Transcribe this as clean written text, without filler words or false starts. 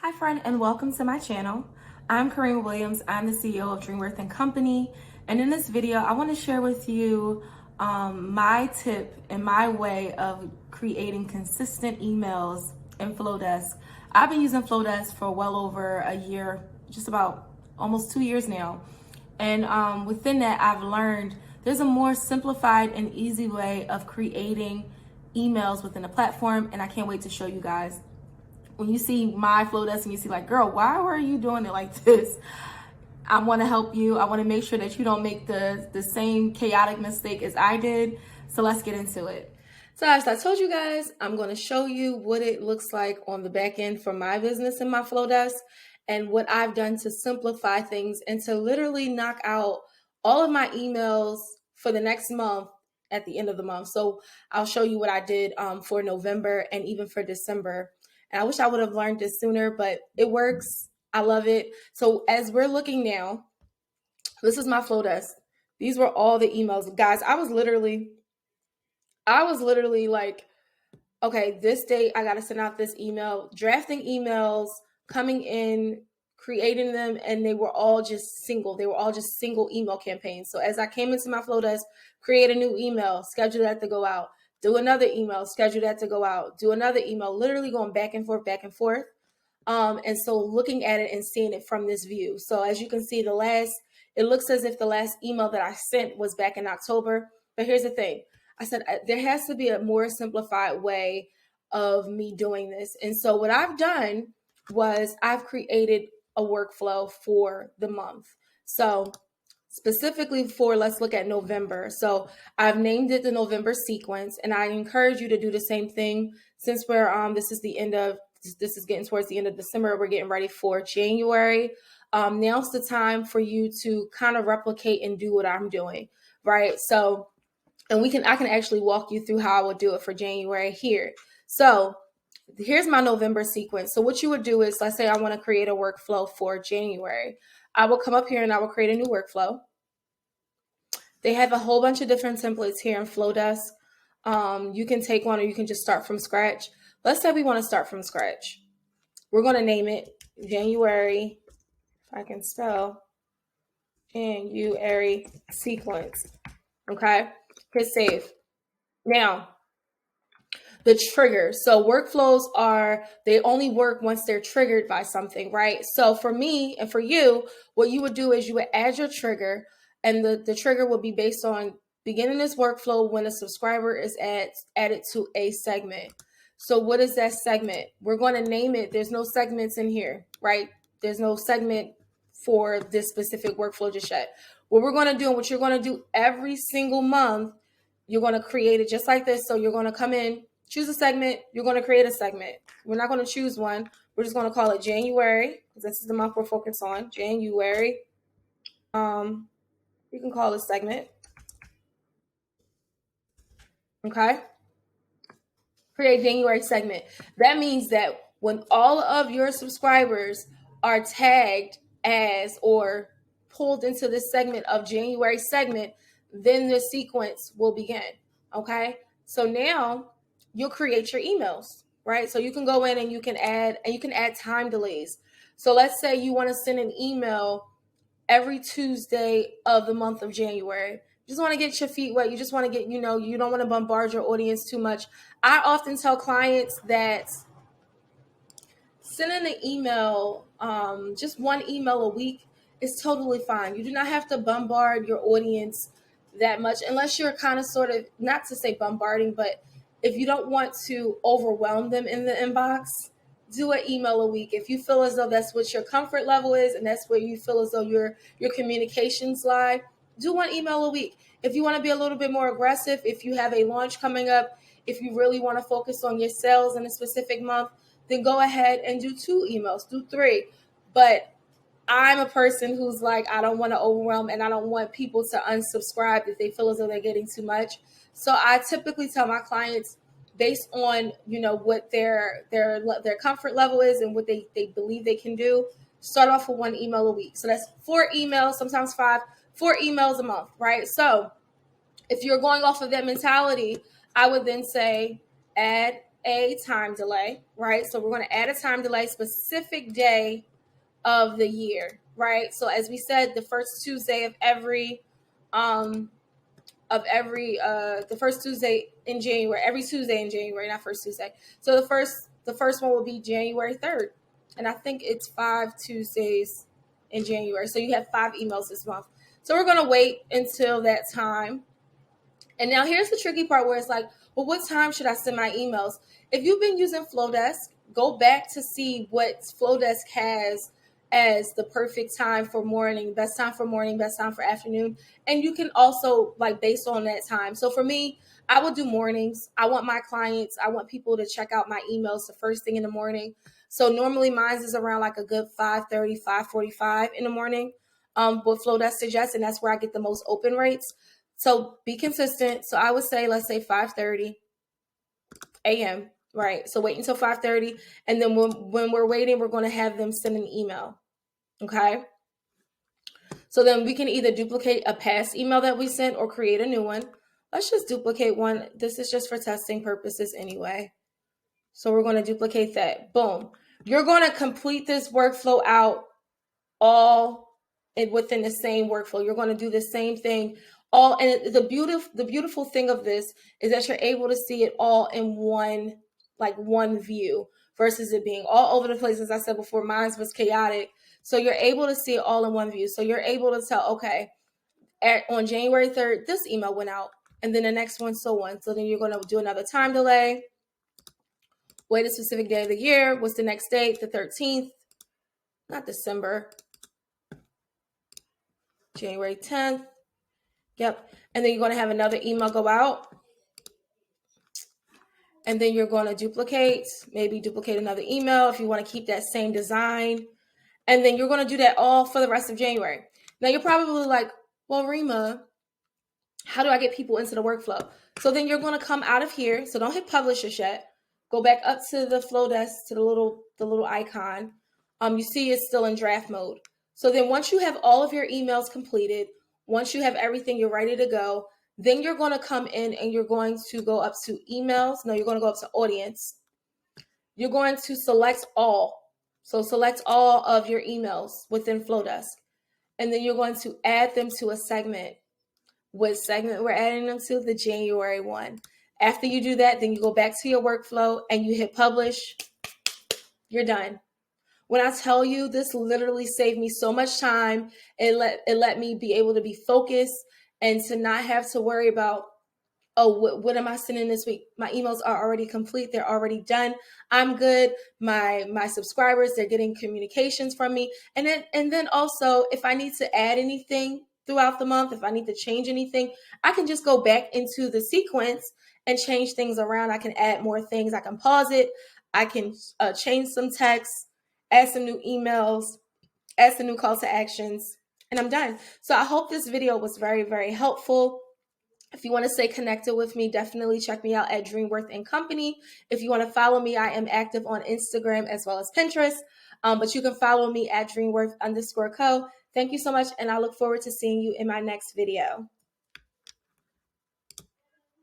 Hi friend and welcome to my channel. I'm Karima Williams. I'm the CEO of Dreamworth and Company. And in this video, I want to share with you my tip and my way of creating consistent emails in Flodesk. I've been using Flodesk for well over a year, just about almost 2 years now. And within that, I've learned there's a more simplified and easy way of creating emails within the platform. And I can't wait to show you guys. When you see my Flodesk and you see like, girl, why are you doing it like this? I want to help you. I want to make sure that you don't make the same chaotic mistake as I did. So let's get into it. So as I told you guys, I'm going to show you what it looks like on the back end for my business in my Flodesk and what I've done to simplify things and to literally knock out all of my emails for the next month at the end of the month. So I'll show you what I did for November and even for December. And I wish I would have learned this sooner, but it works. I love it. So as we're looking now, this is my Flodesk. These were all the emails. Guys, I was literally like, okay, this date, I got to send out this email, drafting emails, coming in, creating them, and they were all just single. They were all just single email campaigns. So as I came into my Flodesk, create a new email, schedule that to go out. Do another email, schedule that to go out. Do another email, literally going back and forth, back and forth. And so looking at it and seeing it from this view. So as you can see, it looks as if the last email that I sent was back in October. But here's the thing. I said, there has to be a more simplified way of me doing this. And so what I've done was I've created a workflow for the month. So specifically for, let's look at November. So I've named it the November sequence, and I encourage you to do the same thing since this is getting towards the end of December. We're getting ready for January. Now's the time for you to kind of replicate and do what I'm doing, right? So, and I can actually walk you through how I would do it for January here. So here's my November sequence. So what you would do is, let's say I want to create a workflow for January. I will come up here and I will create a new workflow. They have a whole bunch of different templates here in Flodesk. You can take one or you can just start from scratch. Let's say we want to start from scratch. We're going to name it January, if I can spell, January sequence. Okay, hit save. Now, the triggers. So workflows they only work once they're triggered by something, right? So for me and for you, what you would do is you would add your trigger, and the trigger will be based on beginning this workflow when a subscriber is added to a segment. So what is that segment? We're going to name it. There's no segments in here, right? There's no segment for this specific workflow just yet. What we're going to do and what you're going to do every single month, you're going to create it just like this. So you're going to come in, choose a segment. You're going to create a segment. We're not going to choose one. We're just going to call it January, because this is the month we're focused on. January. You can call it segment. Okay. Create January segment. That means that when all of your subscribers are tagged as or pulled into this segment of January segment, then the sequence will begin. Okay. So now you'll create your emails, right? So you can go in and you can add time delays. So let's say you want to send an email every Tuesday of the month of January. You just want to get your feet wet. You just want to get, you don't want to bombard your audience too much. I often tell clients that sending an email, just one email a week is totally fine. You do not have to bombard your audience that much unless you're kind of sort of, not to say bombarding, but if you don't want to overwhelm them in the inbox, do an email a week. If you feel as though that's what your comfort level is and that's where you feel as though your communications lie, do one email a week. If you want to be a little bit more aggressive, if you have a launch coming up, if you really want to focus on your sales in a specific month, then go ahead and do 2 emails, do 3. But I'm a person who's like, I don't want to overwhelm and I don't want people to unsubscribe if they feel as though they're getting too much. So I typically tell my clients, based on, what their comfort level is and what they believe they can do, start off with 1 email a week. So that's 4 emails, sometimes 5, 4 emails a month, right? So if you're going off of that mentality, I would then say add a time delay, right? So we're going to add a time delay, specific day of the year, right? So as we said, the first Tuesday the first Tuesday in January, every Tuesday in January, not first Tuesday. So the first one will be January 3rd. And I think it's 5 Tuesdays in January. So you have 5 emails this month. So we're going to wait until that time. And now here's the tricky part where it's like, well, what time should I send my emails? If you've been using Flodesk, go back to see what Flodesk has as the perfect time for morning, best time for morning, best time for afternoon. And you can also like based on that time. So for me, I will do mornings. I want people to check out my emails the first thing in the morning. So normally mine is around like a good 5:30, 5:45 in the morning. What Flodesk suggests, and that's where I get the most open rates. So be consistent. So I would say, let's say 5:30 a.m. Right. So wait until 5:30. And then when we're waiting, we're going to have them send an email. Okay. So then we can either duplicate a past email that we sent or create a new one. Let's just duplicate one. This is just for testing purposes anyway. So we're going to duplicate that. Boom. You're going to complete this workflow out all within the same workflow. You're going to do the same thing all. And the beautiful thing of this is that you're able to see it all in one view versus it being all over the place. As I said before, mine was chaotic. So you're able to see it all in one view. So you're able to tell, okay, on January 3rd, this email went out, and then the next one, so on. So then you're going to do another time delay, wait a specific day of the year. What's the next date? The 13th, not December, January 10th. Yep. And then you're going to have another email go out. And then you're going to maybe duplicate another email if you want to keep that same design. And then you're going to do that all for the rest of January. Now you're probably like, well, Rima, how do I get people into the workflow? So then you're going to come out of here. So don't hit publish just yet. Go back up to the Flodesk, to the little icon. You see it's still in draft mode. So then once you have all of your emails completed, once you have everything, you're ready to go, then you're going to come in and you're going to go up to emails. No, you're going to go up to audience. You're going to select all. So select all of your emails within Flodesk. And then you're going to add them to a segment. What segment we're adding them to? The January one. After you do that, then you go back to your workflow and you hit publish. You're done. When I tell you, this literally saved me so much time. It let me be able to be focused and to not have to worry about, oh, what am I sending this week? My emails are already complete. They're already done. I'm good. My subscribers, they're getting communications from me. And then also, if I need to add anything throughout the month, if I need to change anything, I can just go back into the sequence and change things around. I can add more things. I can pause it. I can change some text, add some new emails, add some new call to actions, and I'm done. So I hope this video was very, very helpful. If you want to stay connected with me, definitely check me out at Dreamworth & Company. If you want to follow me, I am active on Instagram as well as Pinterest. But you can follow me at Dreamworth_Co. Thank you so much, and I look forward to seeing you in my next video.